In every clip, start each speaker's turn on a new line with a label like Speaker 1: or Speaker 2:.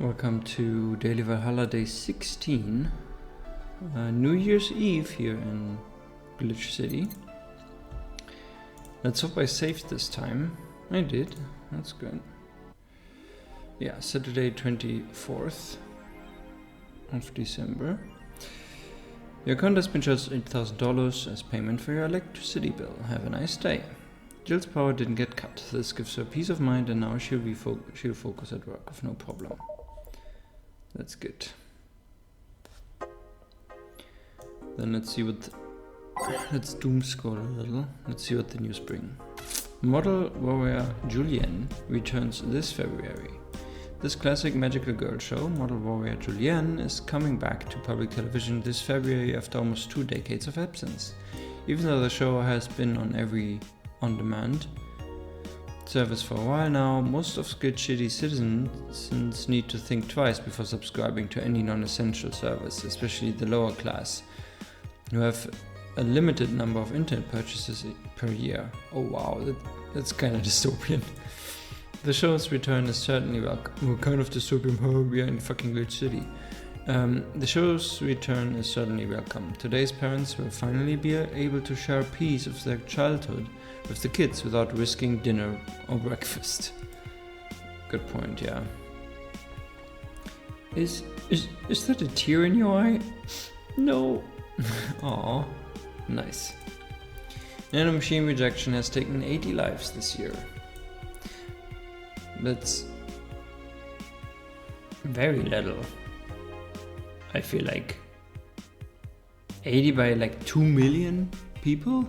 Speaker 1: Welcome to Daily Valhalla Day 16, New Year's Eve here in Glitch City. Let's hope I saved this time. I did, that's good. Yeah, Saturday 24th of December. Your account has been charged $8,000 as payment for your electricity bill. Have a nice day. Jill's power didn't get cut. This gives her peace of mind and now she'll focus at work with no problem. That's good. Then let's doom scroll a little. Let's see what the news bring. Model warrior Julienne returns this February. This classic magical girl show, Model warrior Julienne, is coming back to public television this February after almost 2 decades of absence. Even though the show has been on every on-demand service for a while now, most of Glitch City citizens need to think twice before subscribing to any non-essential service, especially the lower class, who have a limited number of internet purchases per year. Oh wow, that's kind of dystopian. The show's return is certainly welcome. What kind of dystopian? Oh, we are in fucking Glitch City. The show's return is certainly welcome. Today's parents will finally be able to share a piece of their childhood with the kids without risking dinner or breakfast. Good point, yeah. Is that a tear in your eye? No. Aw, nice. Nanomachine rejection has taken 80 lives this year. That's very little. I feel like 80 by like 2 million people?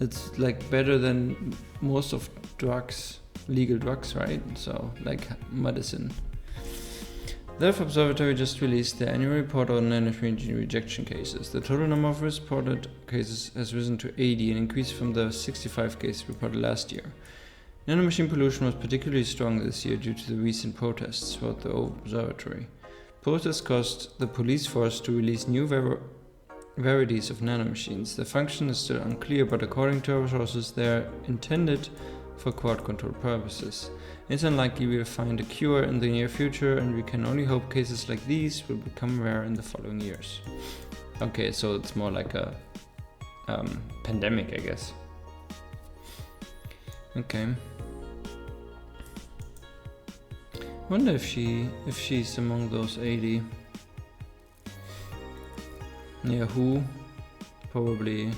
Speaker 1: It's like better than most of drugs, legal drugs, right? So like medicine. The Health Observatory just released their annual report on nanomachine rejection cases. The total number of reported cases has risen to 80, an increase from the 65 cases reported last year. Nanomachine pollution was particularly strong this year due to the recent protests throughout the observatory. Protests caused the police force to release new varieties of nanomachines. The function is still unclear, but according to our sources, they are intended for crowd control purposes. It's unlikely we'll find a cure in the near future, and we can only hope cases like these will become rare in the following years. Okay, so it's more like a pandemic, I guess. Okay. Wonder if she's among those 80. Yeah, who? Probably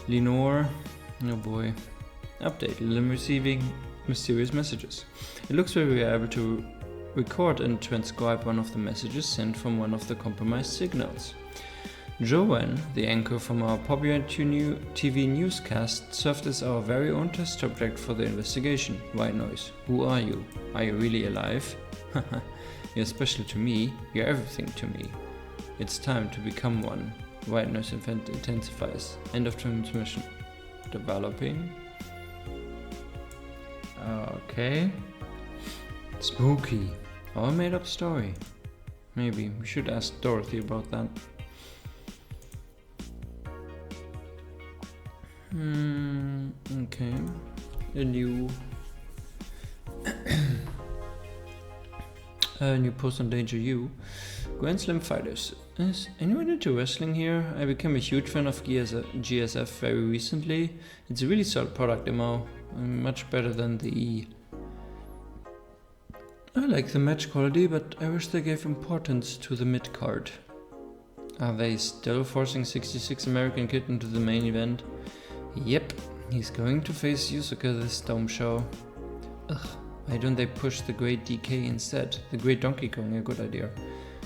Speaker 1: Lenore. Oh boy. Update. I'm receiving mysterious messages. It looks like we are able to record and transcribe one of the messages sent from one of the compromised signals. Joanne, the anchor from our popular TV newscast, served as our very own test subject for the investigation. White noise. Who are you? Are you really alive? You're special to me. You're everything to me. It's time to become one. White noise intensifies. End of transmission. Developing. Okay. Spooky. Or a made-up story. Maybe. We should ask Dorothy about that. Okay. A new post on Danger U. Grand Slam Fighters. Is anyone into wrestling here? I became a huge fan of GSF very recently. It's a really solid product, Emo. Much better than the E. I like the match quality, but I wish they gave importance to the mid-card. Are they still forcing 66 American Kid into the main event? Yep, he's going to face Yusuke this Dome show. Ugh, why don't they push the Great DK instead? The Great Donkey Kong, a good idea.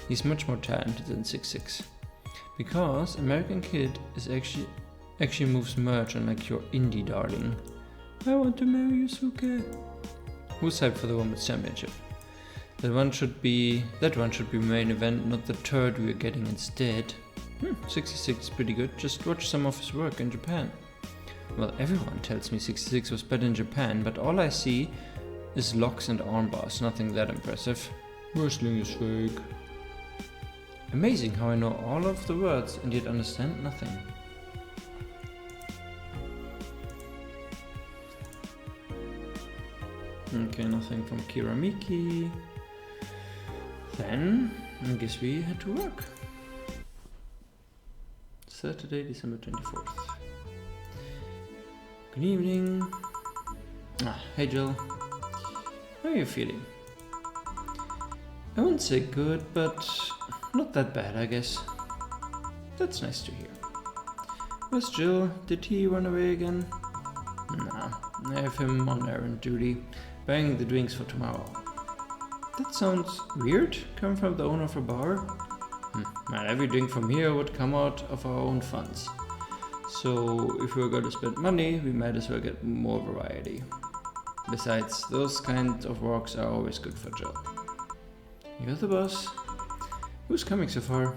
Speaker 1: He's much more talented than 6'6". Because American Kid is actually moves merch unlike your indie darling. I want to marry Yusuke. Who's hyped for the Women's Championship? That one should be main event, not the turd we're getting instead. 66 is pretty good, just watch some of his work in Japan. Well, everyone tells me 66 was better in Japan, but all I see is locks and armbars, nothing that impressive. Wrestling is fake. Amazing how I know all of the words and yet understand nothing. Okay, nothing from Kiramiki. Then I guess we head to work. Saturday, December 24th. Good evening. Hey Jill. How are you feeling? I wouldn't say good, but not that bad, I guess. That's nice to hear. Where's Jill? Did he run away again? Nah, I have him on errand duty, buying the drinks for tomorrow. That sounds weird, coming from the owner of a bar. Man, every drink from here would come out of our own funds. So if we were going to spend money, we might as well get more variety. Besides, those kind of walks are always good for Jill. You're the boss. Who's coming so far?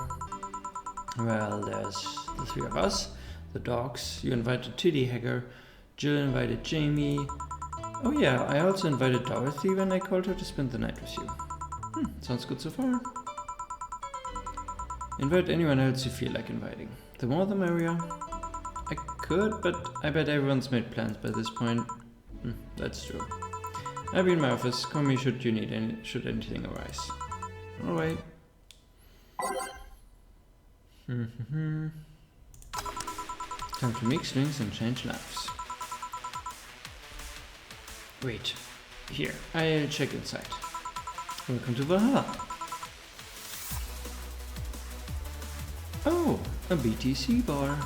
Speaker 1: Well, there's the three of us, the dogs. You invited Tiddy Hacker. Jill invited Jamie. Oh yeah, I also invited Dorothy when I called her to spend the night with you. Sounds good so far. Invite anyone else you feel like inviting. The more the merrier. I could, but I bet everyone's made plans by this point. That's true. I'll be in my office. Call me should anything arise. Alright. Time to mix drinks and change lives. Wait. Here, I'll check inside. Welcome to Valhalla. Oh, a BTC bar.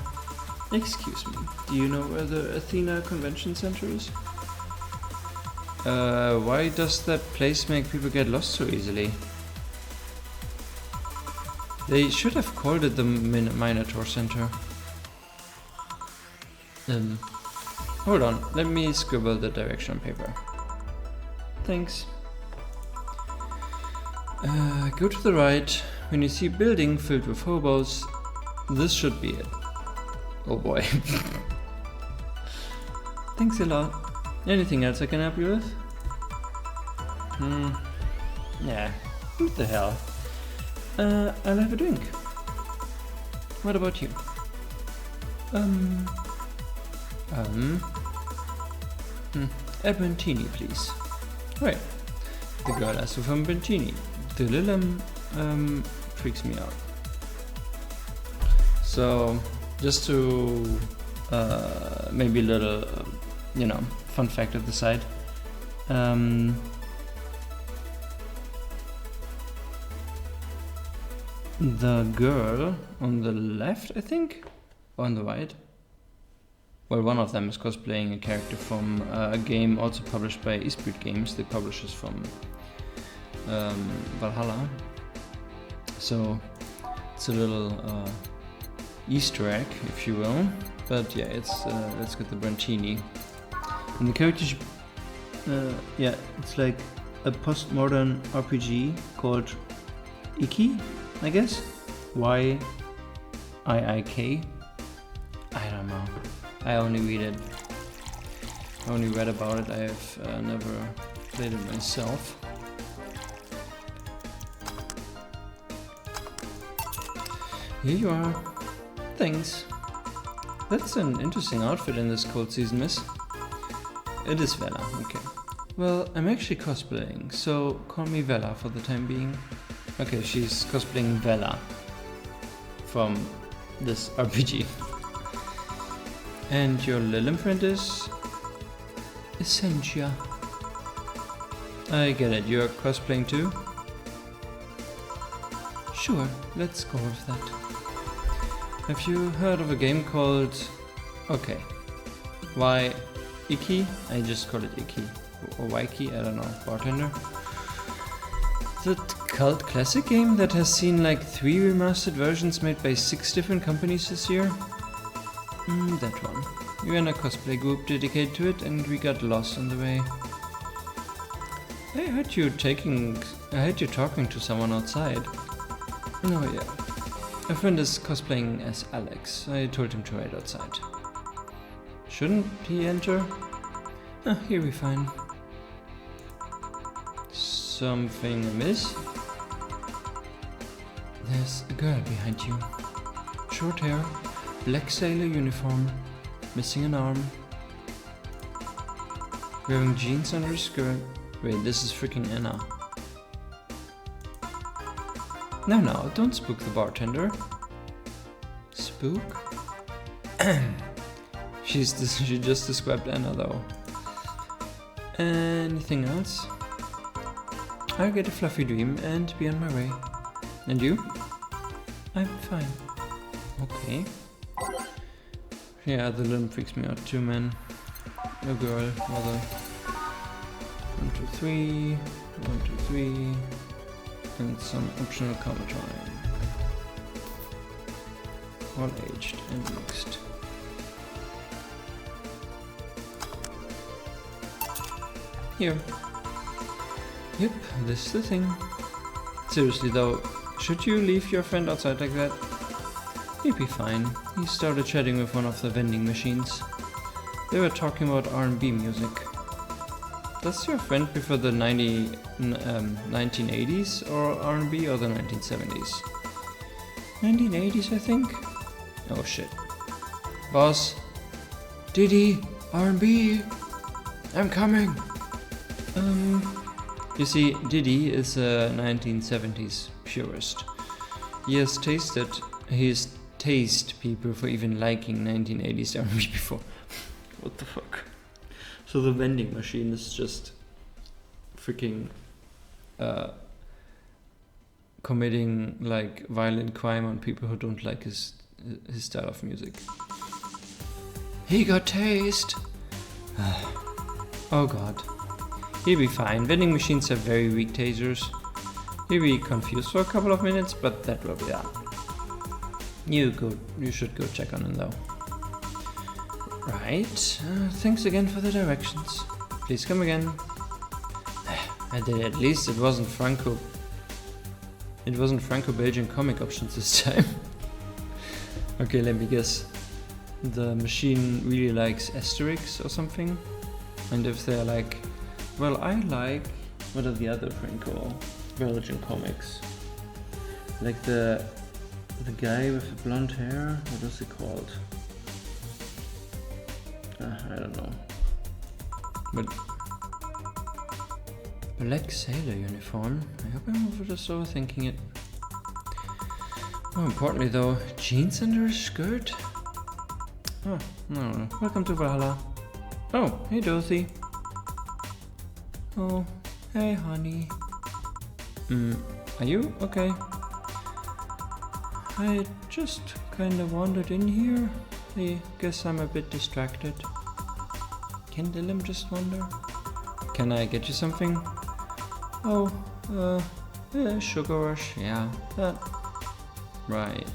Speaker 1: Excuse me, do you know where the Athena Convention Center is? Why does that place make people get lost so easily? They should have called it the Minotaur Center. Hold on, let me scribble the direction on paper. Thanks. Go to the right. When you see a building filled with hobos, this should be it. Oh boy. Thanks a lot. Anything else I can help you with? Yeah, what the hell? I'll have a drink. What about you? A Bentini, please. Right. The girl asked for a Bentini. The little freaks me out. So, just to maybe a little, fun fact at the side. The girl on the left, I think, or on the right. Well, one of them is cosplaying a character from a game also published by Esprit Games, the publishers from Valhalla. So it's a little Easter egg, if you will. But yeah, it's let's get the Brantini. And the character, it's like a postmodern RPG called Iki, I guess. YIIK. I don't know. I only read about it. I have never played it myself. Here you are. Thanks. That's an interesting outfit in this cold season, miss. It is Vela, okay. Well, I'm actually cosplaying, so call me Vela for the time being. Okay, she's cosplaying Vela from this RPG. And your little imprint is Essentia. I get it, you're cosplaying too? Sure, let's go with that. Have you heard of a game called... Okay. Why Iki? I just call it Iki. Or Waiki, I don't know. Bartender? That cult classic game that has seen like 3 remastered versions made by 6 different companies this year? That one. We were in a cosplay group dedicated to it and we got lost on the way. I heard you talking to someone outside. Oh yeah. A friend is cosplaying as Alex. I told him to wait outside. Shouldn't he enter? He'll be fine. Something amiss? There's a girl behind you. Short hair, black sailor uniform, missing an arm. Wearing jeans under her skirt. Wait, this is freaking Anna. Now, don't spook the bartender. Spook? She just described Anna though. Anything else? I'll get a fluffy dream and be on my way. And you? I'm fine. Okay. Yeah, the limb freaks me out too, man. A girl, mother. 1, 2, 3. 1, 2, 3. And some optional comma time. All aged and mixed. Here. Yep, this is the thing. Seriously though, should you leave your friend outside like that? He'd be fine. He started chatting with one of the vending machines. They were talking about R&B music. Does your friend prefer the 1980s or R&B or the 1970s? 1980s, I think? Oh shit. Boss? Diddy, R&B, I'm coming. You see, Diddy is a 1970s purist. He's tasted people for even liking 1980s R&B before. What the fuck? So the vending machine is just freaking committing like violent crime on people who don't like his style of music. He got tased. Oh god. He'll be fine. Vending machines have very weak tasers. He'll be confused for a couple of minutes, but that will be that. You should go check on him though. Right. Thanks again for the directions. Please come again. I did. At least it wasn't Franco-Belgian comic options this time. Okay, let me guess. The machine really likes Asterix or something? And if they're like, well, I like, what are the other Franco-Belgian comics? Like the guy with the blonde hair, what is it called? I don't know. But black sailor uniform. I hope I'm just overthinking it. More importantly though, jeans under a skirt? Oh, no. Welcome to Valhalla. Oh, hey Dorothy. Oh, hey honey. Are you okay? I just kinda wandered in here. I guess I'm a bit distracted. Can Dylan just wander? Can I get you something? Oh, sugar rush, yeah, that. Right.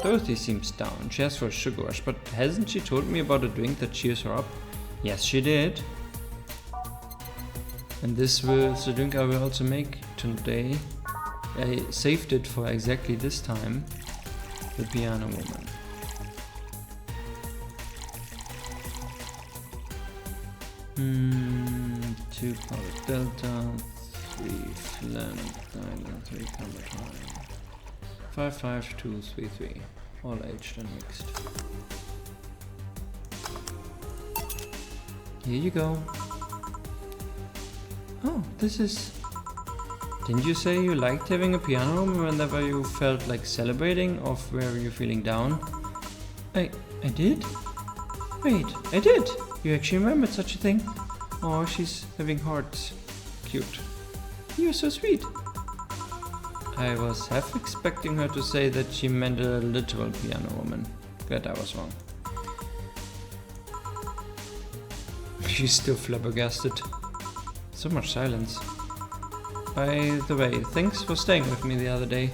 Speaker 1: Dorothy seems down. She asked for a sugar rush, but hasn't she told me about a drink that cheers her up? Yes, she did. And this is the drink I will also make today. I saved it for exactly this time. The Piano Woman. Two powder delta, 3 phlegm, 3 comatine. 55233. All aged and mixed. Here you go. Oh, this is... Didn't you say you liked having a piano room whenever you felt like celebrating, or were you feeling down? I did? Wait, I did! You actually remembered such a thing? Oh, she's having hearts. Cute. You're so sweet. I was half expecting her to say that she meant a literal piano woman. Glad I was wrong. She's still flabbergasted. So much silence. By the way, thanks for staying with me the other day.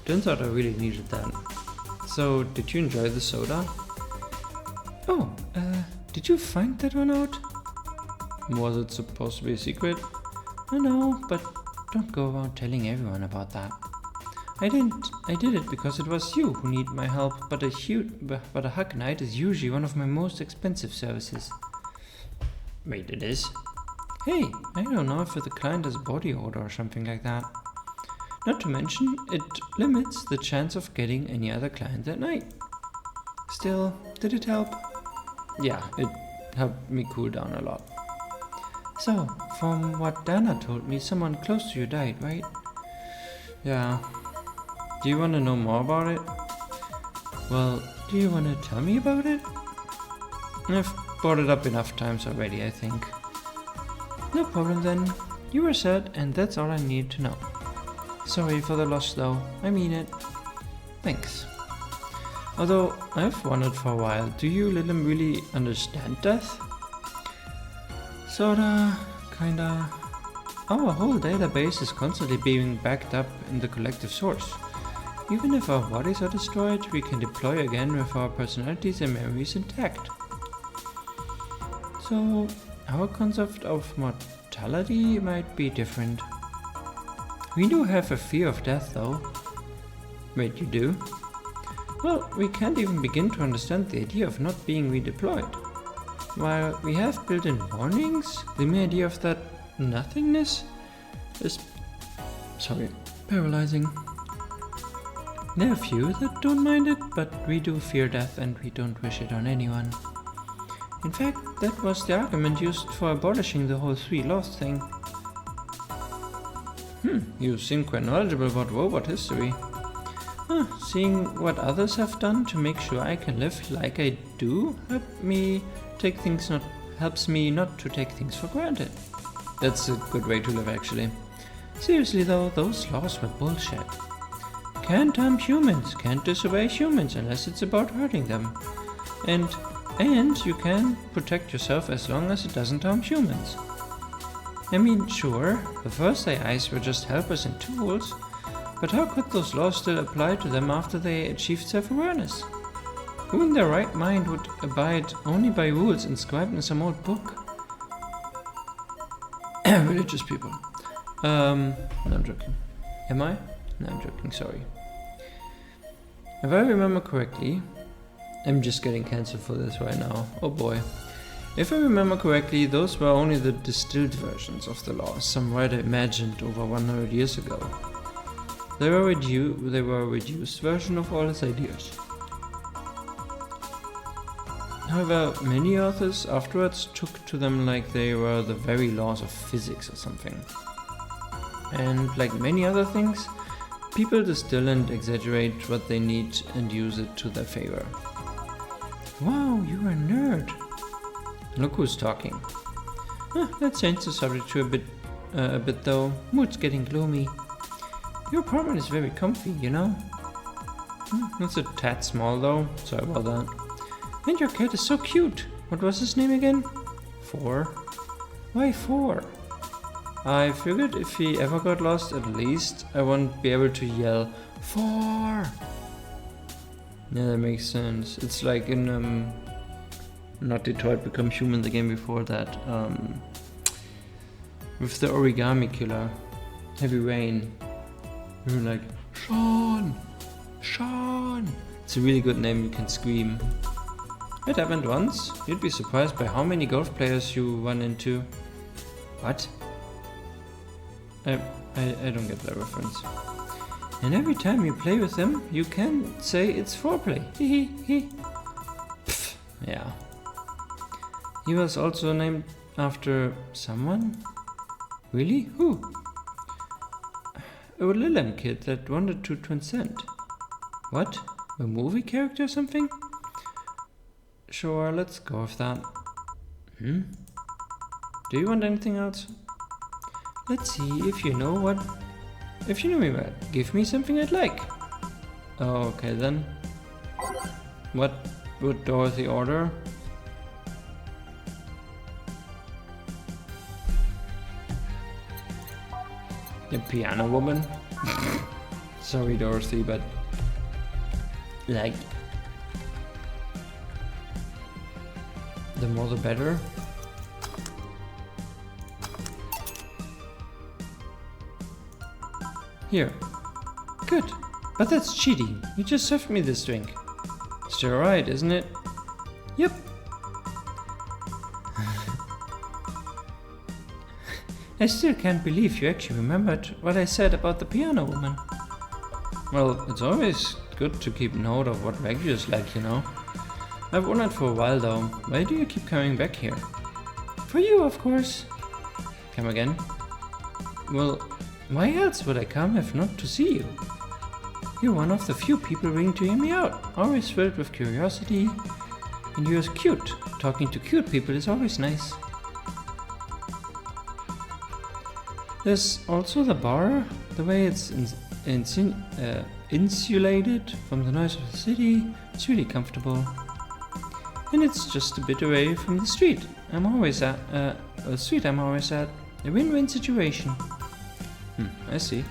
Speaker 1: Turns out I really needed that. So, did you enjoy the soda? Oh, did you find that one out? Was it supposed to be a secret? I know, but don't go around telling everyone about that. I didn't. I did it because it was you who need my help, but a hug night is usually one of my most expensive services. Wait, it is? Hey, I don't know if the client has a body odor or something like that. Not to mention, it limits the chance of getting any other client that night. Still, did it help? Yeah, it helped me cool down a lot. So, from what Dana told me, someone close to you died, right? Yeah. Do you want to know more about it? Well, do you want to tell me about it? I've brought it up enough times already, I think. No problem then. You were sad, and that's all I need to know. Sorry for the loss though, I mean it. Thanks. Although, I've wondered for a while, do you, Lilim, really understand death? Sorta, kinda. Our whole database is constantly being backed up in the collective source. Even if our bodies are destroyed, we can deploy again with our personalities and memories intact. So, our concept of mortality might be different. We do have a fear of death though. Wait, you do? Well, we can't even begin to understand the idea of not being redeployed. While we have built-in warnings, the mere idea of that nothingness is, paralyzing. There are few that don't mind it, but we do fear death and we don't wish it on anyone. In fact, that was the argument used for abolishing the whole 3 laws thing. You seem quite knowledgeable about robot history. Seeing what others have done to make sure I can live like I do helps me not to take things for granted. That's a good way to live, actually. Seriously though, those laws were bullshit. Can't harm humans, can't disobey humans unless it's about hurting them. And you can protect yourself as long as it doesn't harm humans. I mean, sure, the first AIs were just helpers and tools, but how could those laws still apply to them after they achieved self-awareness? Who in their right mind would abide only by rules inscribed in some old book? Religious people. No, I'm joking. Am I? No, I'm joking, sorry. If I remember correctly, I'm just getting cancelled for this right now. Oh boy. If I remember correctly, those were only the distilled versions of the laws some writer imagined over 100 years ago. They were a reduced version of all his ideas. However, many authors afterwards took to them like they were the very laws of physics or something. And like many other things, people distill and exaggerate what they need and use it to their favor. Wow, you're a nerd. Look who's talking. Let's change the subject to a bit though. Mood's getting gloomy. Your apartment is very comfy, you know? It's a tad small though, sorry about that. And your cat is so cute. What was his name again? 4. Why 4? I figured if he ever got lost, at least I won't be able to yell 4. Yeah, that makes sense. It's like in not Detroit Become Human, the game before that, with the origami killer, Heavy Rain. You were like, Sean! Sean! It's a really good name, you can scream. It happened once. You'd be surprised by how many golf players you run into. What? I don't get that reference. And every time you play with them, you can say it's foreplay. Hee. Pfft, yeah. He was also named after someone? Really? Who? A Lilim kid that wanted to transcend. What? A movie character or something? Sure, let's go with that. Do you want anything else? Let's see if you know what... If you know me well, give me something I'd like. Okay then. What would Dorothy order? The piano woman? Sorry Dorothy, but... like... the more the better. Here. Good. But that's cheating. You just served me this drink. Still right, isn't it? Yep. I still can't believe you actually remembered what I said about the piano woman. Well, it's always good to keep note of what regulars like, you know. I've wondered for a while though, why do you keep coming back here? For you, of course. Come again? Well, why else would I come if not to see you? You're one of the few people willing to hear me out, always filled with curiosity. And you're cute. Talking to cute people is always nice. There's also the bar, the way it's insulated from the noise of the city. It's really comfortable. And it's just a bit away from the street. I'm always at. A win-win situation. I see.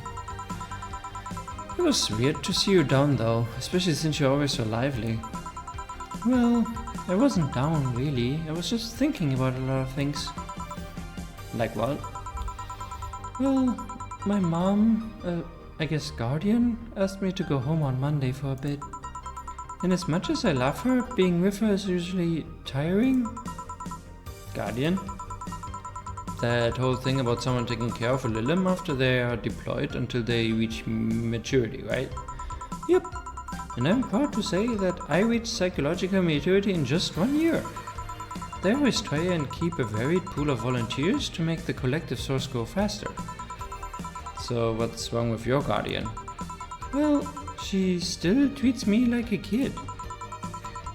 Speaker 1: It was weird to see you down though, especially since you're always so lively. Well, I wasn't down really. I was just thinking about a lot of things. Like what? Well, my mom, I guess guardian, asked me to go home on Monday for a bit. And as much as I love her, being with her is usually tiring. Guardian? That whole thing about someone taking care of a Lilim after they are deployed until they reach maturity, right? Yep. And I'm proud to say that I reached psychological maturity in just 1 year. They always try and keep a varied pool of volunteers to make the collective source go faster. So what's wrong with your guardian? Well, she still treats me like a kid.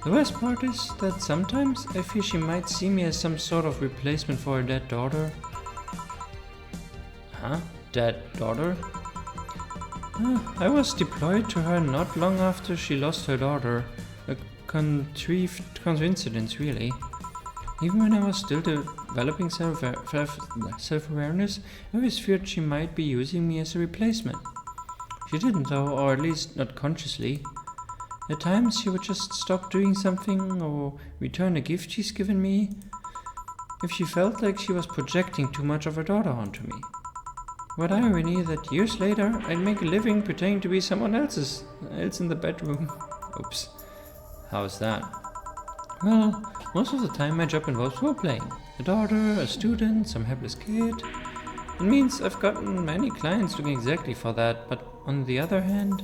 Speaker 1: The worst part is that sometimes I feel she might see me as some sort of replacement for her dead daughter. Huh? Dead daughter? I was deployed to her not long after she lost her daughter. A contrived coincidence, really. Even when I was still developing self-awareness, I always feared she might be using me as a replacement. She didn't though, or at least not consciously. At times she would just stop doing something or return a gift she's given me if she felt like she was projecting too much of her daughter onto me. What irony that years later I'd make a living pretending to be someone else in the bedroom. Oops. How's that? Well, most of the time my job involves role-playing. A daughter, a student, some helpless kid. It means I've gotten many clients looking exactly for that, but on the other hand,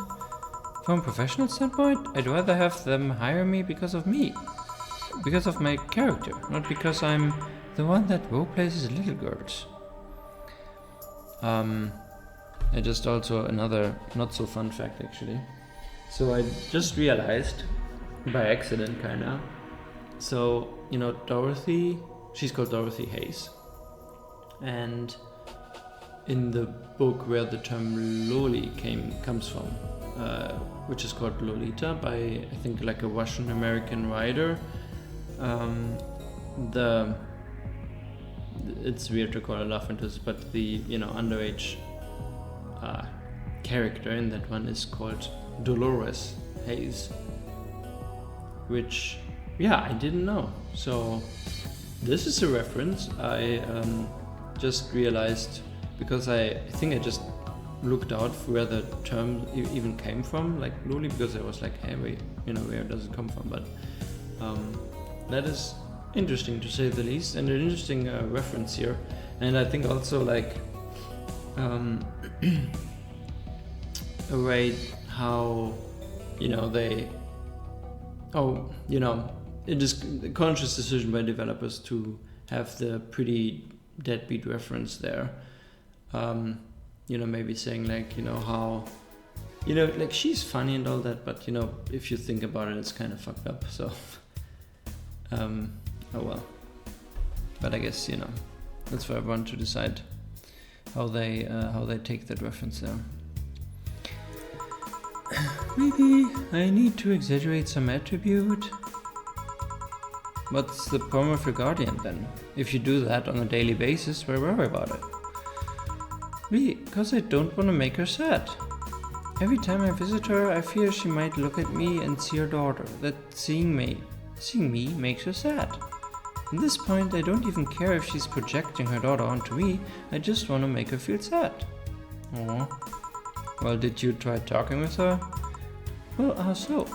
Speaker 1: from a professional standpoint, I'd rather have them hire me because of me. Because of my character, not because I'm the one that roleplays as little girls. I just also another not so fun fact actually. So I just realized, by accident kinda. So, you know, Dorothy, she's called Dorothy Hayes. And in the book where the term loli comes from, which is called Lolita by I think like a Russian American writer. It's weird to call a love interest, but the underage character in that one is called Dolores Hayes, which I didn't know. So this is a reference I just realized because I think I just looked out where the term even came from, like loli, because I was like, hey, wait, where does it come from? But that is interesting to say the least, and an interesting reference here. And I think also like a way how it is a conscious decision by developers to have the pretty deadbeat reference there. Maybe saying like, how, like she's funny and all that, but if you think about it, it's kind of fucked up. So, oh well. But I guess, that's for everyone to decide how they take that reference there. Maybe I need to exaggerate some attribute. What's the problem with your guardian then? If you do that on a daily basis, why worry about it? Because I don't want to make her sad. Every time I visit her, I fear she might look at me and see her daughter, that seeing me makes her sad. At this point, I don't even care if she's projecting her daughter onto me, I just want to make her feel sad. Aww. Well, did you try talking with her? Well, how so?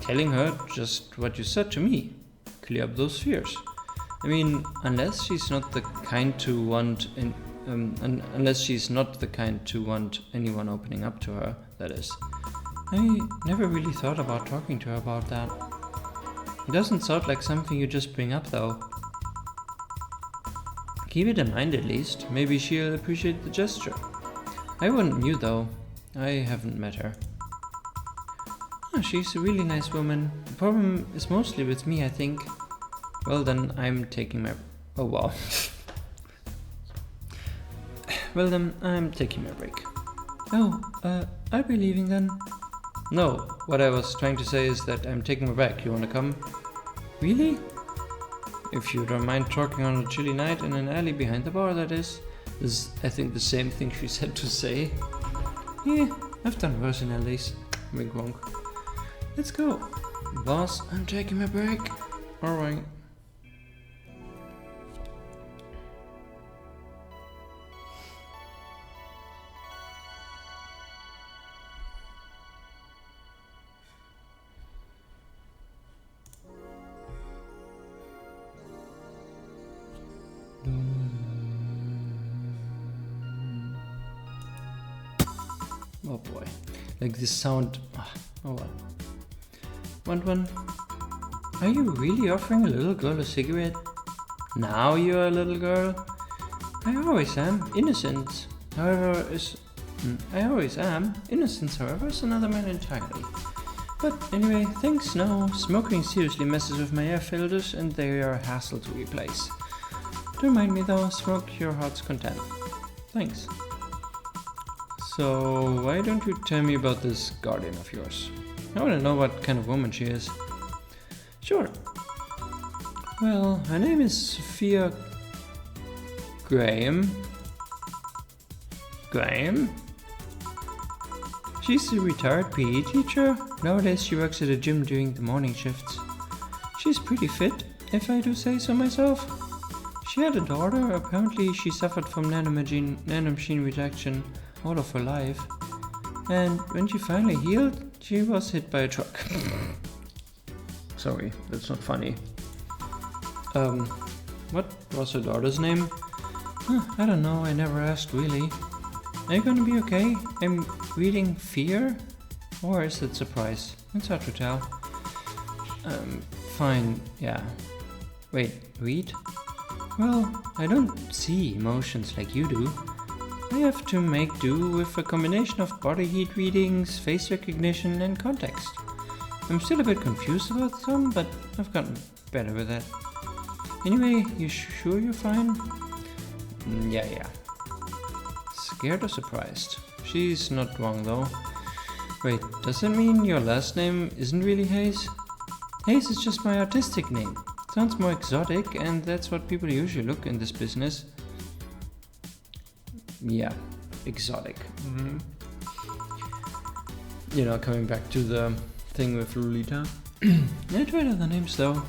Speaker 1: Telling her just what you said to me. Clear up those fears. I mean, unless she's not the kind to want anyone opening up to her, that is. I never really thought about talking to her about that. It doesn't sound like something you just bring up though. Keep it in mind at least, maybe she'll appreciate the gesture. I wouldn't you though. I haven't met her. Oh, she's a really nice woman. The problem is mostly with me, I think. Well, then I'm taking my... Oh, wow. Well, then I'm taking my break. Oh, I'll be leaving then. No, what I was trying to say is that I'm taking my break. You wanna come? Really? If you don't mind talking on a chilly night in an alley behind the bar, that is. This is, I think, the same thing she said to say. Yeah, I've done worse in alleys. Wink wonk. Let's go. Boss, I'm taking my break. Alright. Oh boy, like this sound. Oh well. Want one? Are you really offering a little girl a cigarette? Now you're a little girl? I always am. Innocence, however, is... I always am. Innocence, however, is another man entirely. But anyway, thanks, no. Smoking seriously messes with my air filters and they are a hassle to replace. Don't mind me though, smoke your heart's content. Thanks. So, why don't you tell me about this guardian of yours? I want to know what kind of woman she is. Sure. Well, her name is Sophia Graham. Graham? She's a retired PE teacher. Nowadays she works at a gym during the morning shifts. She's pretty fit, if I do say so myself. She had a daughter. Apparently she suffered from nanomachine rejection all of her life, and when she finally healed, she was hit by a truck. Sorry, that's not funny. What was her daughter's name? I don't know, I never asked really. Are you gonna be okay? I'm reading Fear? Or is it Surprise? It's hard to tell. Fine, yeah. Wait, read? Well, I don't see emotions like you do. I have to make do with a combination of body heat readings, face recognition, and context. I'm still a bit confused about some, but I've gotten better with that. Anyway, you sure you're fine? Yeah. Scared or surprised? She's not wrong though. Wait, does that mean your last name isn't really Hayes? Hayes is just my artistic name. Sounds more exotic, and that's what people usually look in this business. Yeah, exotic. You know, coming back to the thing with Lolita. I tried other names though.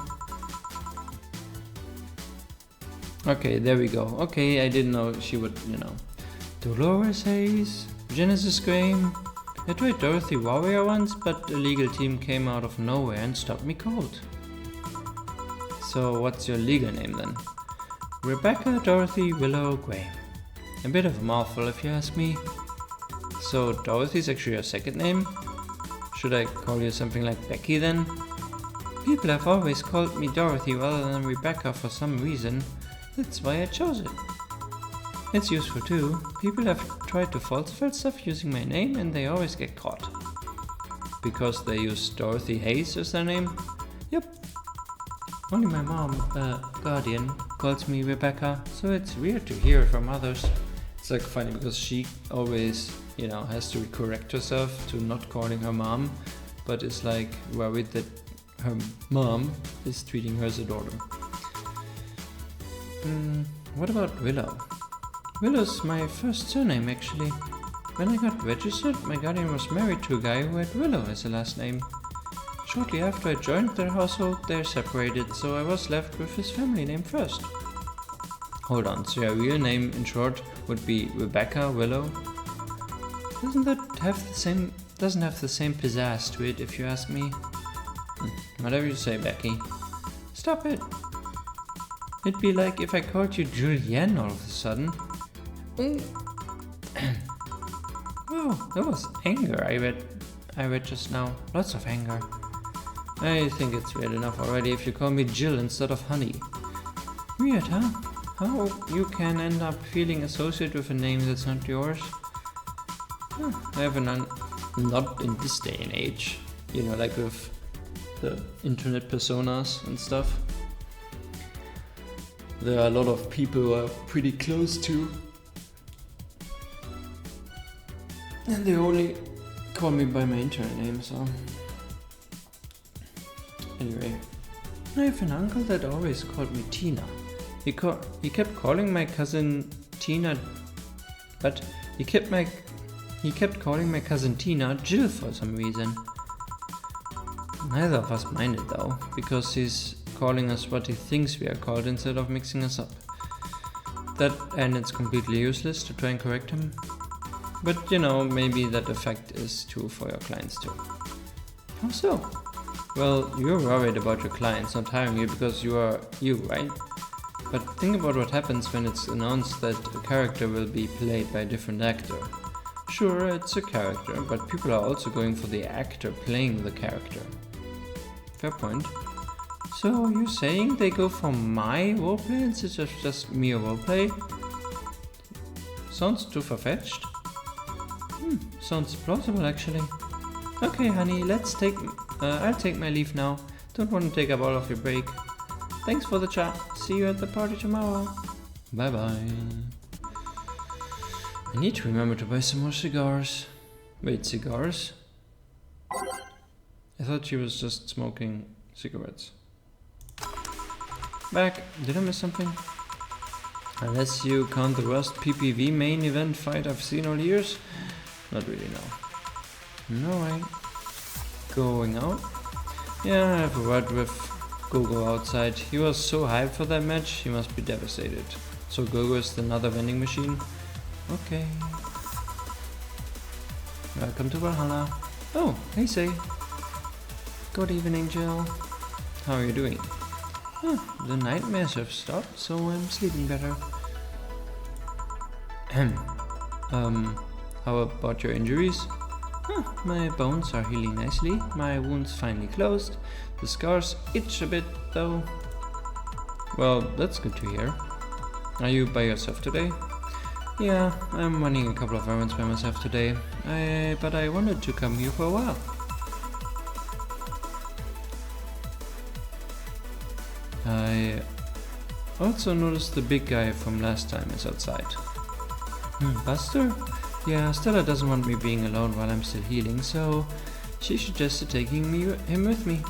Speaker 1: Okay, there we go. Okay, I didn't know she would, you know. Dolores Hayes, Genesis Graham. I tried Dorothy Warrior once, but a legal team came out of nowhere and stopped me cold. So what's your legal name then? Rebecca Dorothy Willow Graham. A bit of a mouthful if you ask me. So Dorothy's actually your second name? Should I call you something like Becky then? People have always called me Dorothy rather than Rebecca for some reason. That's why I chose it. It's useful too. People have tried to falsify stuff using my name and they always get caught. Because they use Dorothy Hayes as their name? Yep. Only my mom, guardian, calls me Rebecca, so it's weird to hear it from others. It's like funny because she always, you know, has to correct herself to not calling her mom, but is like worried that her mom is treating her as a daughter. What about Willow? Willow's my first surname actually. When I got registered, my guardian was married to a guy who had Willow as a last name. Shortly after I joined their household, they're separated, so I was left with his family name first. Hold on, so your real name in short would be Rebecca Willow? Doesn't have the same pizzazz to it if you ask me? Whatever you say, Becky. Stop it. It'd be like if I called you Julianne all of a sudden. Wow, that was anger I read just now. Lots of anger. I think it's weird enough already if you call me Jill instead of Honey. Weird, huh? How you can end up feeling associated with a name that's not yours? I have not in this day and age, you know, like with the internet personas and stuff. There are a lot of people who are pretty close to, and they only call me by my internet name, so... Anyway, I have an uncle that always called me Tina. He kept calling my cousin Tina, but he kept calling my cousin Tina Jill for some reason. Neither of us minded though, because he's calling us what he thinks we are called instead of mixing us up. And it's completely useless to try and correct him. But you know, maybe that effect is true for your clients too. How so? Well, you're worried about your clients not hiring you because you are you, right? But think about what happens when it's announced that a character will be played by a different actor. Sure, it's a character, but people are also going for the actor playing the character. Fair point. So you're saying they go for my roleplay instead of just mere roleplay? Sounds too far-fetched. Sounds plausible actually. Okay honey, I'll take my leave now. Don't want to take up all of your break. Thanks for the chat. See you at the party tomorrow. Bye bye. I need to remember to buy some more cigars. Wait, cigars? I thought she was just smoking cigarettes. Back. Did I miss something? Unless you count the worst PPV main event fight I've seen all years? Not really, no. Alright. Going out? Yeah, I have a word with Gogo outside. He was so hyped for that match, he must be devastated. So Gogo is another vending machine? Okay. Welcome to Valhalla. Oh, hey Say. Good evening, Jill. How are you doing? The nightmares have stopped, so I'm sleeping better. How about your injuries? My bones are healing nicely, my wounds finally closed. The scars itch a bit though. Well, that's good to hear. Are you by yourself today? Yeah, I'm running a couple of errands by myself today. But I wanted to come here for a while. I also noticed the big guy from last time is outside. Buster? Yeah, Stella doesn't want me being alone while I'm still healing, so she suggested taking him with me.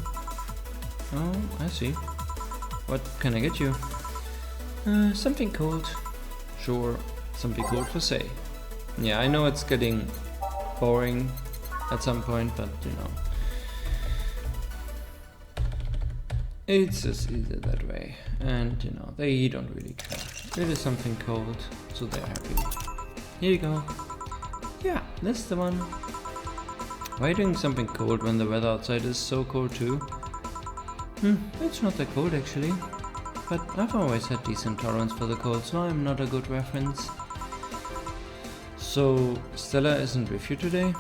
Speaker 1: Oh, I see. What can I get you? Something cold. Sure, something cold for Say. Yeah, I know it's getting boring at some point, but you know. It's just easier that way, and you know, they don't really care. It is something cold, so they're happy. Here you go. Yeah, that's the one. Why are you doing something cold when the weather outside is so cold too? It's not that cold actually, but I've always had decent tolerance for the cold, so I'm not a good reference. So, Stella isn't with you today?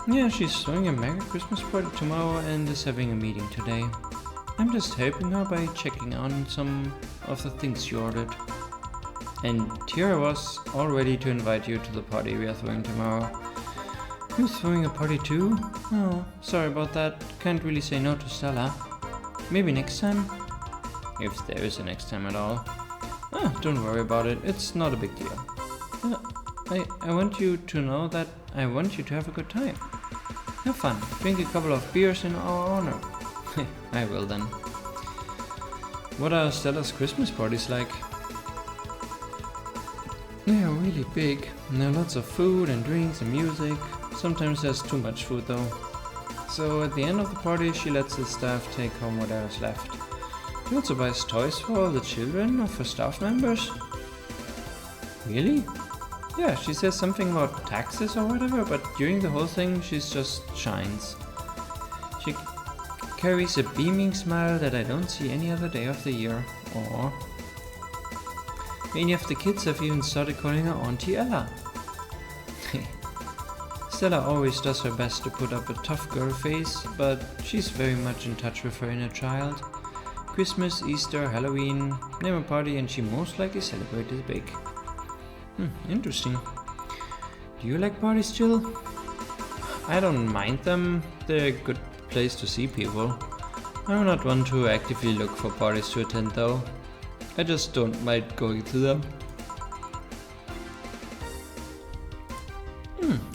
Speaker 1: Yeah, she's throwing a mega Christmas party tomorrow and is having a meeting today. I'm just helping her by checking on some of the things she ordered. And here I was, all ready to invite you to the party we are throwing tomorrow. You're throwing a party too? Oh, sorry about that. Can't really say no to Stella. Maybe next time? If there is a next time at all. Don't worry about it. It's not a big deal. I want you to know that I want you to have a good time. Have fun. Drink a couple of beers in our honor. I will then. What are Stella's Christmas parties like? They are really big. There are lots of food and drinks and music. Sometimes there's too much food though. So at the end of the party she lets the staff take home whatever is left. She also buys toys for all the children or for staff members. Really? Yeah, she says something about taxes or whatever, but during the whole thing she just shines. She carries a beaming smile that I don't see any other day of the year. Or many of the kids have even started calling her Auntie Ella. Stella always does her best to put up a tough girl face, but she's very much in touch with her inner child. Christmas, Easter, Halloween, name a party and she most likely celebrates big. Interesting. Do you like parties, Jill? I don't mind them. They're a good place to see people. I'm not one to actively look for parties to attend though. I just don't mind going to them.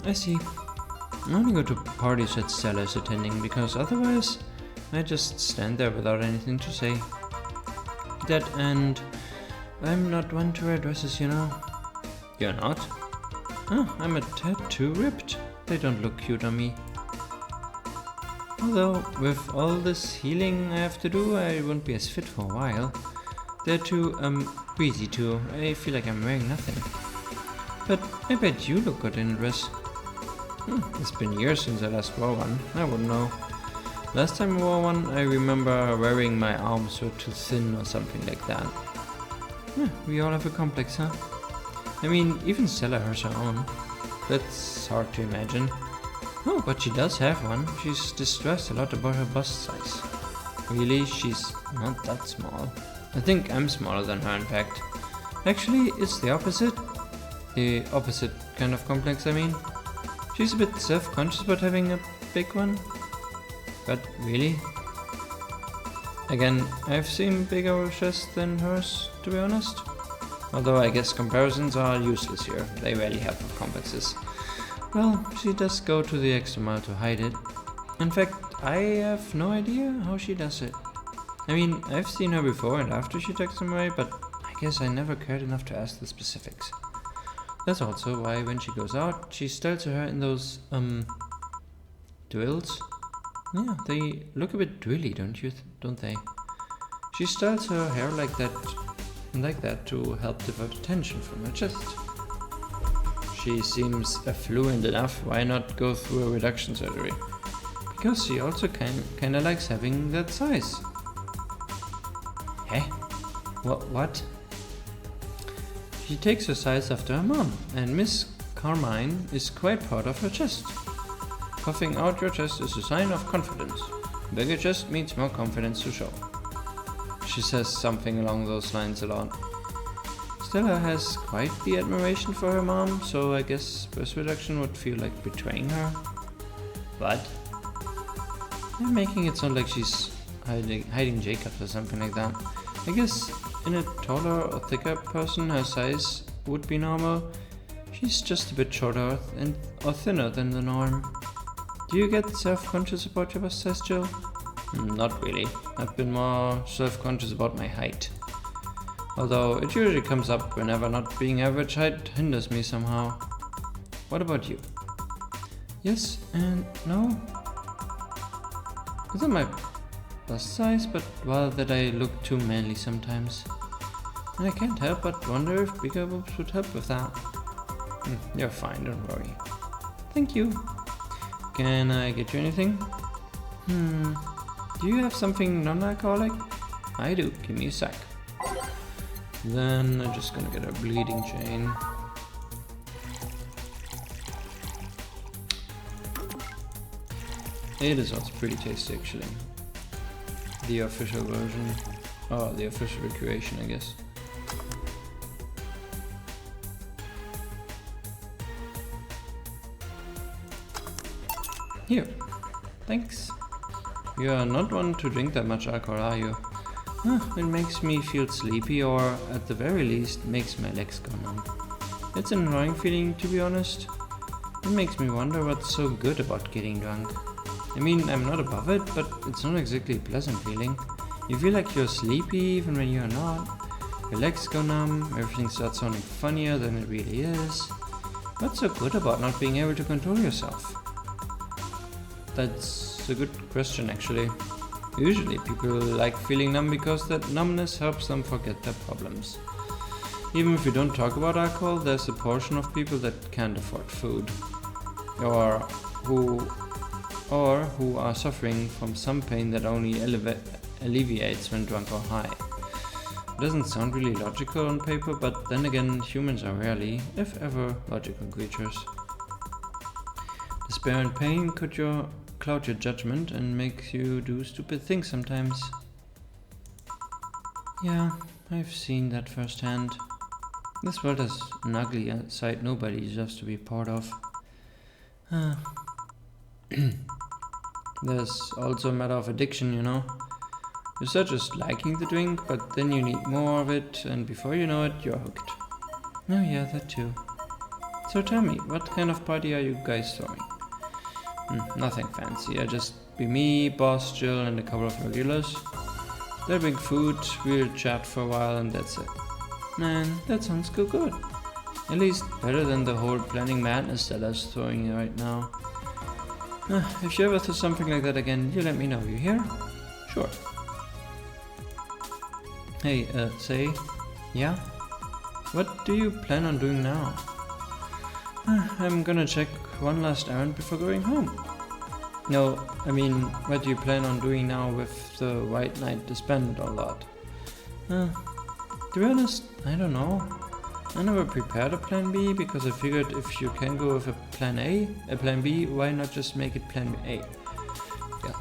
Speaker 1: I see. I only go to parties that Stella is attending because otherwise I just stand there without anything to say. That and I'm not one to wear dresses, you know. You're not? Oh, I'm a tad too ripped. They don't look cute on me. Although, with all this healing I have to do, I won't be as fit for a while. They're too, breezy too. I feel like I'm wearing nothing. But I bet you look good in a dress. It's been years since I last wore one. I wouldn't know. Last time I wore one, I remember wearing my arms were too thin or something like that. We all have a complex, huh? I mean, even Stella has her own. That's hard to imagine. Oh, but she does have one. She's distressed a lot about her bust size. Really, she's not that small. I think I'm smaller than her, in fact. Actually, it's the opposite. The opposite kind of complex, I mean. She's a bit self-conscious about having a big one. But really? Again, I've seen bigger chests than hers, to be honest. Although I guess comparisons are useless here. They rarely have complexes. Well, she does go to the extra mile to hide it. In fact, I have no idea how she does it. I mean, I've seen her before and after she tucks them away, but I guess I never cared enough to ask the specifics. That's also why when she goes out, she styles her hair in those, drills? Yeah, they look a bit drilly, don't they? She styles her hair like that to help divert attention from her chest. She seems affluent enough, why not go through a reduction surgery? Because she also kinda likes having that size. Eh? What? She takes her size after her mom, and Miss Carmine is quite proud of her chest. Puffing out your chest is a sign of confidence. Bigger chest means more confidence to show. She says something along those lines a lot. Stella has quite the admiration for her mom, so I guess breast reduction would feel like betraying her. But they're making it sound like she's hiding Jacobs or something like that. I guess in a taller or thicker person her size would be normal. She's just a bit shorter or thinner than the norm. Do you get self-conscious about your bust size, Jill? Not really. I've been more self-conscious about my height. Although it usually comes up whenever not being average height hinders me somehow. What about you? Yes and no. It's not my bust size, but rather that I look too manly sometimes. And I can't help but wonder if bigger boobs would help with that. You're fine, don't worry. Thank you. Can I get you anything? Do you have something non-alcoholic? I do, give me a sec. Then I'm just gonna get a bleeding chain. It is also pretty tasty actually. The official version. Oh, the official recreation, I guess. Here. Thanks. You are not one to drink that much alcohol, are you? It makes me feel sleepy, or at the very least makes my legs go numb. It's an annoying feeling, to be honest. It makes me wonder what's so good about getting drunk. I mean, I'm not above it, but it's not exactly a pleasant feeling. You feel like you're sleepy even when you're not. Your legs go numb, everything starts sounding funnier than it really is. What's so good about not being able to control yourself? That's a good question actually. Usually people like feeling numb because that numbness helps them forget their problems. Even if we don't talk about alcohol, there's a portion of people that can't afford food. Or who are suffering from some pain that only alleviates when drunk or high. It doesn't sound really logical on paper, but then again, humans are rarely, if ever, logical creatures. Despair and pain could cloud your judgment and make you do stupid things sometimes. Yeah, I've seen that firsthand. This world has an ugly side nobody deserves to be part of. There's also a matter of addiction, you know. You start just liking the drink, but then you need more of it, and before you know it, you're hooked. Oh yeah, that too. So tell me, what kind of party are you guys throwing? Nothing fancy, I just be me, boss, Jill, and a couple of regulars. They'll bring food, we'll chat for a while, and that's it. Man, that sounds good. At least better than the whole planning madness that I was throwing right now. If you ever do something like that again, you let me know, you hear? Sure. Hey, say, yeah? What do you plan on doing now? I'm gonna check one last errand before going home. No, I mean, what do you plan on doing now with the white knight disbanded or not? To be honest, I don't know. I never prepared a plan B because I figured if you can go with a plan A, a plan B, why not just make it plan A? Yeah.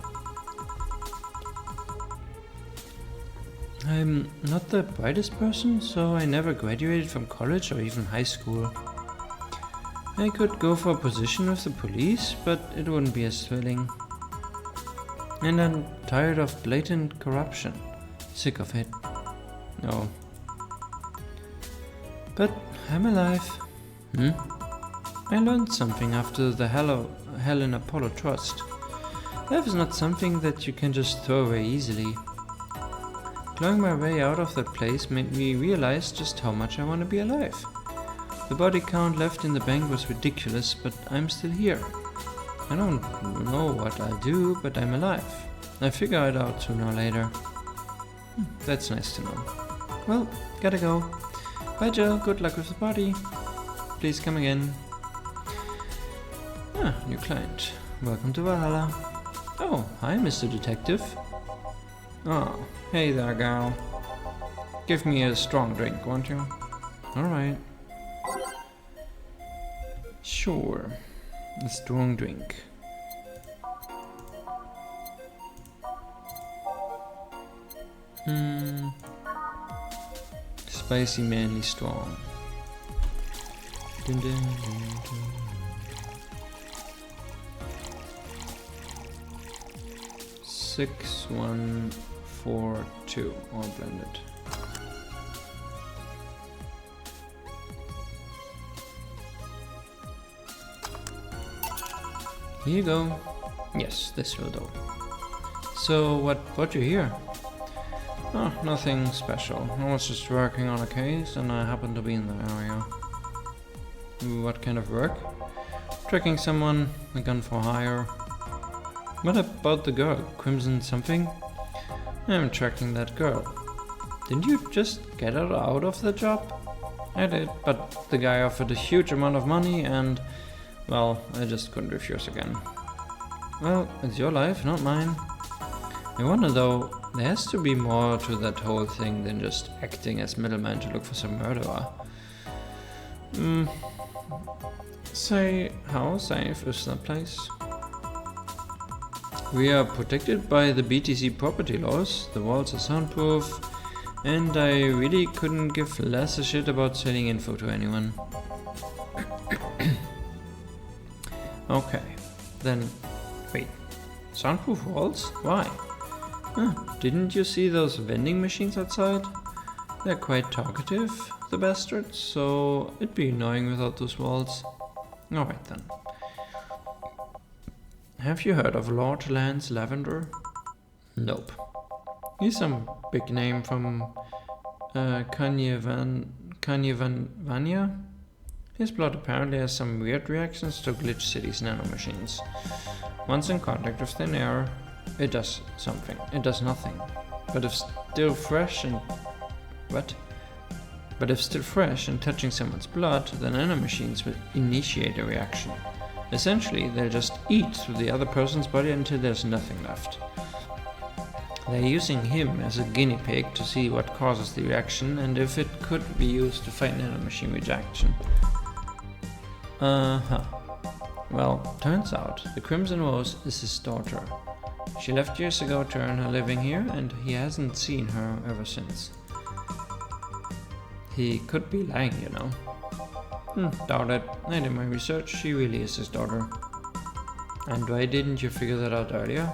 Speaker 1: I'm not the brightest person, so I never graduated from college or even high school. I could go for a position with the police, but it wouldn't be as thrilling. And I'm tired of blatant corruption. Sick of it. No. But I'm alive. I learned something after the Helen Apollo Trust. Life is not something that you can just throw away easily. Clawing my way out of that place made me realize just how much I want to be alive. The body count left in the bank was ridiculous, but I'm still here. I don't know what I'll do, but I'm alive. I figure it out sooner or later. That's nice to know. Well, gotta go. Bye Jill, good luck with the party. Please come again. New client. Welcome to Valhalla. Oh, hi Mr. Detective. Oh, hey there gal. Give me a strong drink, won't you? Alright. Sure. A strong drink. Spicy, manly, strong. Dun, dun, dun, dun. 6142, all blended. Here you go. Yes, this will do. So, what brought you here? Oh, nothing special. I was just working on a case and I happened to be in the area. What kind of work? Tracking someone, a gun for hire. What about the girl? Crimson something? I'm tracking that girl. Didn't you just get her out of the job? I did, but the guy offered a huge amount of money and, well, I just couldn't refuse again. Well, it's your life, not mine. I wonder though, there has to be more to that whole thing than just acting as middleman to look for some murderer. Say, how safe is that place? We are protected by the BTC property laws, the walls are soundproof, and I really couldn't give less a shit about selling info to anyone. Okay, then, wait, soundproof walls? Why? Didn't you see those vending machines outside? They're quite talkative, the bastards, so it'd be annoying without those walls. Alright then. Have you heard of Lord Lance Lavender? Nope. He's some big name from Kanyevania. His blood apparently has some weird reactions to Glitch City's nanomachines. Once in contact with thin air, it does something. It does nothing. But if still fresh and touching someone's blood, the nanomachines will initiate a reaction. Essentially, they'll just eat through the other person's body until there's nothing left. They're using him as a guinea pig to see what causes the reaction and if it could be used to fight nanomachine rejection. Well, turns out the Crimson Rose is his daughter. She left years ago to earn her living here and he hasn't seen her ever since. He could be lying, you know. Doubt it. I did my research. She really is his daughter. And why didn't you figure that out earlier?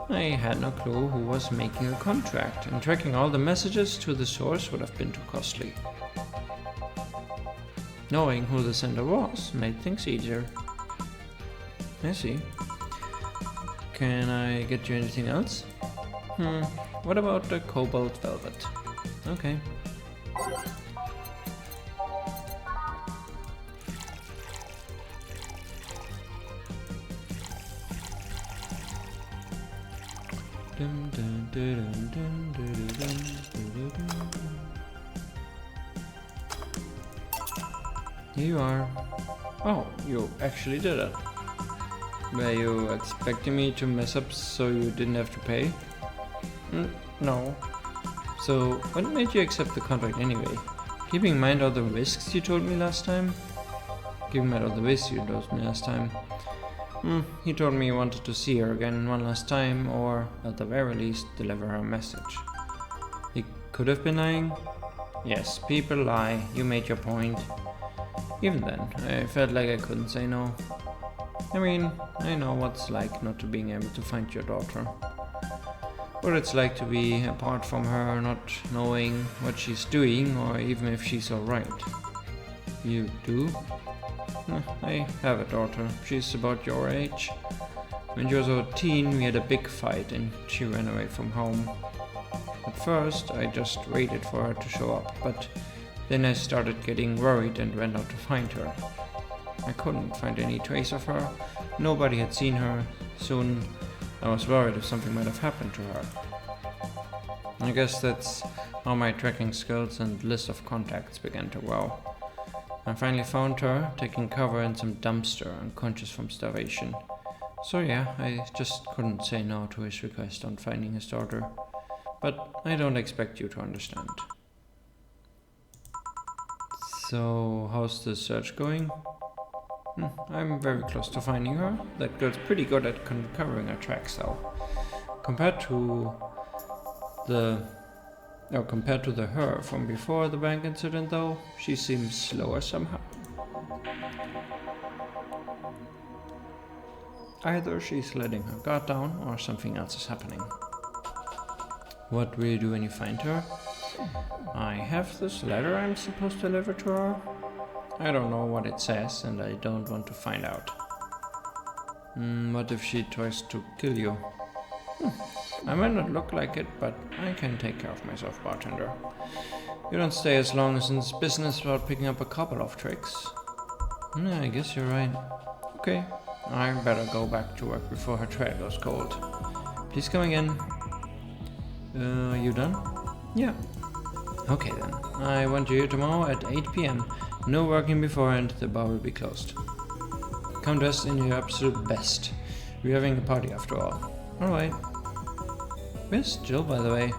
Speaker 1: I had no clue who was making a contract, and tracking all the messages to the source would have been too costly. Knowing who the sender was made things easier. I see. Can I get you anything else? What about the cobalt velvet? Okay. Here you are. Oh, you actually did it. Were you expecting me to mess up so you didn't have to pay? No. So, what made you accept the contract anyway? Keeping in mind all the risks you told me last time? Keeping in mind all the risks you told me last time. He told me he wanted to see her again one last time, or at the very least, deliver her a message. He could have been lying? Yes, people lie. You made your point. Even then, I felt like I couldn't say no. I mean, I know what it's like not to being able to find your daughter. What it's like to be apart from her, not knowing what she's doing, or even if she's alright. You do? I have a daughter. She's about your age. When she was a teen, we had a big fight and she ran away from home. At first, I just waited for her to show up, but then I started getting worried and went out to find her. I couldn't find any trace of her. Nobody had seen her. Soon, I was worried if something might have happened to her. I guess that's how my tracking skills and list of contacts began to grow. I finally found her, taking cover in some dumpster, unconscious from starvation. So yeah, I just couldn't say no to his request on finding his daughter. But I don't expect you to understand. So, how's the search going? I'm very close to finding her. That girl's pretty good at covering her tracks though. Compared to the her from before the bank incident though, she seems slower somehow. Either she's letting her guard down or something else is happening. What will you do when you find her? I have this letter I'm supposed to deliver to her. I don't know what it says and I don't want to find out. What if she tries to kill you? I might not look like it, but I can take care of myself, bartender. You don't stay as long as in this business without picking up a couple of tricks. I guess you're right. Okay, I better go back to work before her trail goes cold. Please come again. You done? Yeah. Okay then. I want you here tomorrow at 8 p.m. No working beforehand, the bar will be closed. Come dressed in your absolute best. We're having a party after all. Alright. Where's Jill, by the way?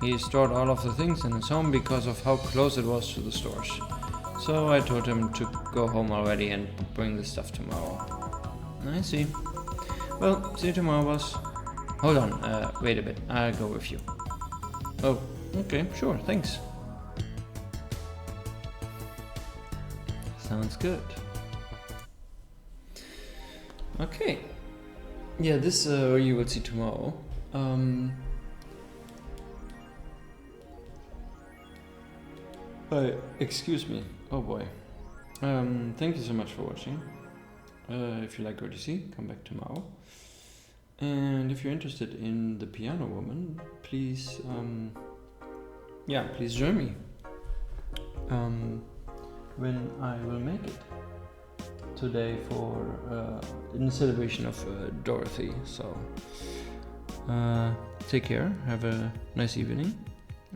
Speaker 1: He stored all of the things in his home because of how close it was to the stores. So I told him to go home already and bring the stuff tomorrow. I see. Well, see you tomorrow, boss. Hold on, wait a bit. I'll go with you. Oh, okay, sure, thanks. Sounds good. Okay. Yeah, this you will see tomorrow. Excuse me. Oh boy. Thank you so much for watching. If you like what you see, come back tomorrow. And if you're interested in the Piano Woman, please, please join me. When I will make it today for in celebration of Dorothy. So take care, have a nice evening,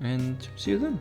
Speaker 1: and see you then.